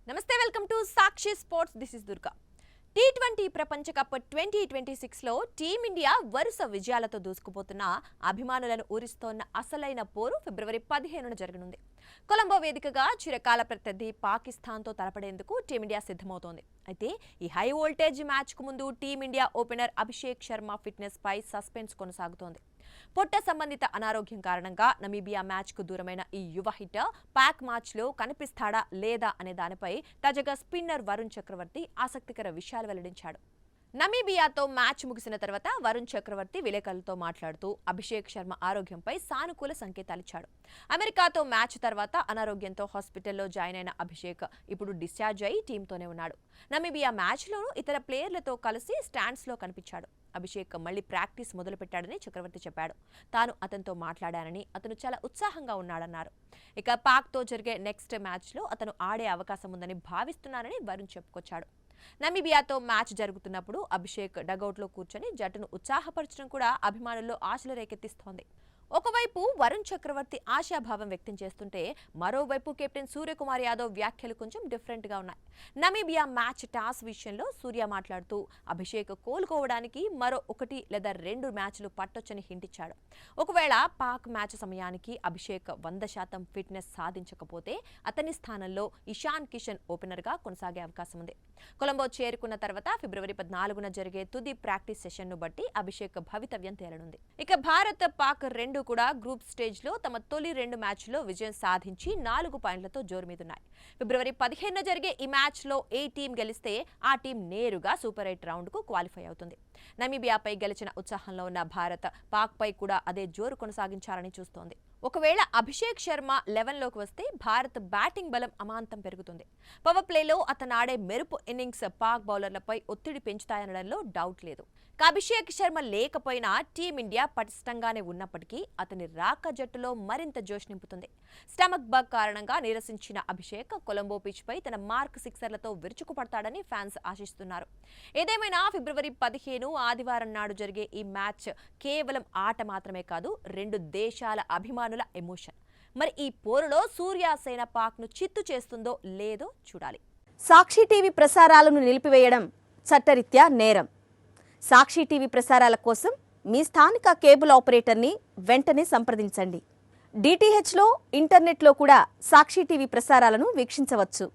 నమస్తే welcome to Sakshi sports this is Durga T20 ప్రపంచ cup 2026 లో టీమిండియా వరుస విజయాలతో దూసుకుపోతున్న అభిమానులను ఊరిస్తోన్న అసలైన పోరు ఫిబ్రవరి 15న జరగనుంది. కొలంబో వేదికగా చిరకాల ప్రత్యర్థి పాకిస్తాన్తో తలపడేందుకు టీమిండియా సిద్ధమవుతోంది. అయితే ఈ హై వోల్టేజ్ మ్యాచ్కు ముందు team India opener Abhishek Sharma fitness పై సస్పెన్స్ కొనసాగుతోంది. పొట్ట సంబంధిత అనారోగ్యం కారణంగా నమీబియా మ్యాచ్కు దూరమైన ఈ యువ హిట్టర్ పాక్ మ్యాచ్లో కనిపిస్తాడా లేదా అనే దానిపై తాజాగా స్పిన్నర్ వరుణ్ చక్రవర్తి ఆసక్తికర విషయాలు వెల్లడించాడు. నమీబియాతో మ్యాచ్ ముగిసిన తర్వాత వరుణ్ చక్రవర్తి విలేకరులతో మాట్లాడుతూ అభిషేక్ శర్మ ఆరోగ్యంపై సానుకూల సంకేతాలిచ్చాడు. అమెరికాతో మ్యాచ్ తర్వాత అనారోగ్యంతో హాస్పిటల్లో జాయిన్ అయిన అభిషేక్ ఇప్పుడు డిశ్చార్జ్ అయి టీంతోనే ఉన్నాడు. నమీబియా మ్యాచ్లోనూ ఇతర ప్లేయర్లతో కలిసి స్టాండ్స్లో కనిపించాడు. అభిషేక్ మళ్లీ ప్రాక్టీస్ మొదలుపెట్టాడని చక్రవర్తి చెప్పాడు. తాను అతనితో మాట్లాడానని, అతను చాలా ఉత్సాహంగా ఉన్నాడన్నారు. ఇక పాక్తో జరిగే నెక్స్ట్ మ్యాచ్లో అతను ఆడే అవకాశం ఉందని భావిస్తున్నానని వరుణ్ చెప్పుకొచ్చాడు. నమీబియాతో మ్యాచ్ జరుగుతున్నప్పుడు అభిషేక్ డగౌట్లో కూర్చొని జట్టును ఉత్సాహపరచడం కూడా అభిమానుల్లో ఆశలు రేకెత్తిస్తోంది. ఒకవైపు వరుణ్ చక్రవర్తి ఆశాభావం వ్యక్తం చేస్తుంటే మరోవైపు కెప్టెన్ సూర్యకుమార్ యాదవ్ వ్యాఖ్యలు కొంచెం డిఫరెంట్గా ఉన్నాయి. నమీబియా మ్యాచ్ టాస్ విషయంలో సూర్య మాట్లాడుతూ అభిషేక్ కోలుకోవడానికి మరో 1 లేదా 2 మ్యాచ్లు పట్టొచ్చని హింట్ ఇచ్చాడు. ఒకవేళ పాక్ మ్యాచ్ సమయానికి అభిషేక్ 100% ఫిట్నెస్ సాధించకపోతే అతని స్థానంలో ఇషాన్ కిషన్ ఓపెనర్గా కొనసాగే అవకాశం ఉంది. కొలంబో చేరుకున్న తర్వాత ఫిబ్రవరి 14న జరిగే తుది ప్రాక్టీస్ సెషన్ను బట్టి అభిషేక్ భవితవ్యం తేలనుంది. ఇక భారత్ పాక్ రెండు కూడా గ్రూప్ స్టేజ్ లో తమ తొలి 2 మ్యాచ్ల్లో విజయం సాధించి 4 పాయింట్లతో జోరు మీదున్నాయి. ఫిబ్రవరి 15న జరిగే ఈ మ్యాచ్ లో ఏ టీం గెలిస్తే ఆ టీం నేరుగా సూపర్ 8 రౌండ్ కు క్వాలిఫై అవుతుంది. నమీబియాపై గెలిచిన ఉత్సాహంలో ఉన్న భారత్ పాక్ పై కూడా అదే జోరు కొనసాగించాలని చూస్తోంది. ఒకవేళ అభిషేక్ శర్మ 11లోకి వస్తే భారత్ బ్యాటింగ్ బలం అమాంతం పెరుగుతుంది. పవర్ ప్లేలో అతను ఆడే మెరుపు ఇన్నింగ్స్ పాక్ బౌలర్లపై ఒత్తిడి పెంచుతాయనడంలో డౌట్ లేదు. అభిషేక్ శర్మ లేకపోయినా టీమిండియా పటిష్టంగానే ఉన్నప్పటికీ అతని రాక జట్టులో మరింత జోష్ నింపుతుంది. స్టమక్ బగ్ కారణంగా నీరసించిన అభిషేక్ కొలంబో పిచ్ పై తన మార్క్ సిక్సర్లతో విరుచుకుపడతాడని ఫ్యాన్స్ ఆశిస్తున్నారు. ఏదేమైనా ఫిబ్రవరి 15 ఆదివారం నాడు జరిగే ఈ మ్యాచ్ కేవలం ఆట మాత్రమే కాదు, 2 దేశాల అభిమానుల ఎమోషన్. మరి ఈ పోరులో సూర్యాసేన పాక్ను చిత్తు చేస్తుందో లేదో చూడాలి. సాక్షి టీవీ ప్రసారాలను నిలిపివేయడం చట్టరీత్యా నేరం. సాక్షి టీవీ ప్రసారాల కోసం మీ స్థానిక కేబుల్ ఆపరేటర్ని వెంటనే సంప్రదించండి. డిటిహెచ్లో, ఇంటర్నెట్లో కూడా సాక్షి టీవీ ప్రసారాలను వీక్షించవచ్చు.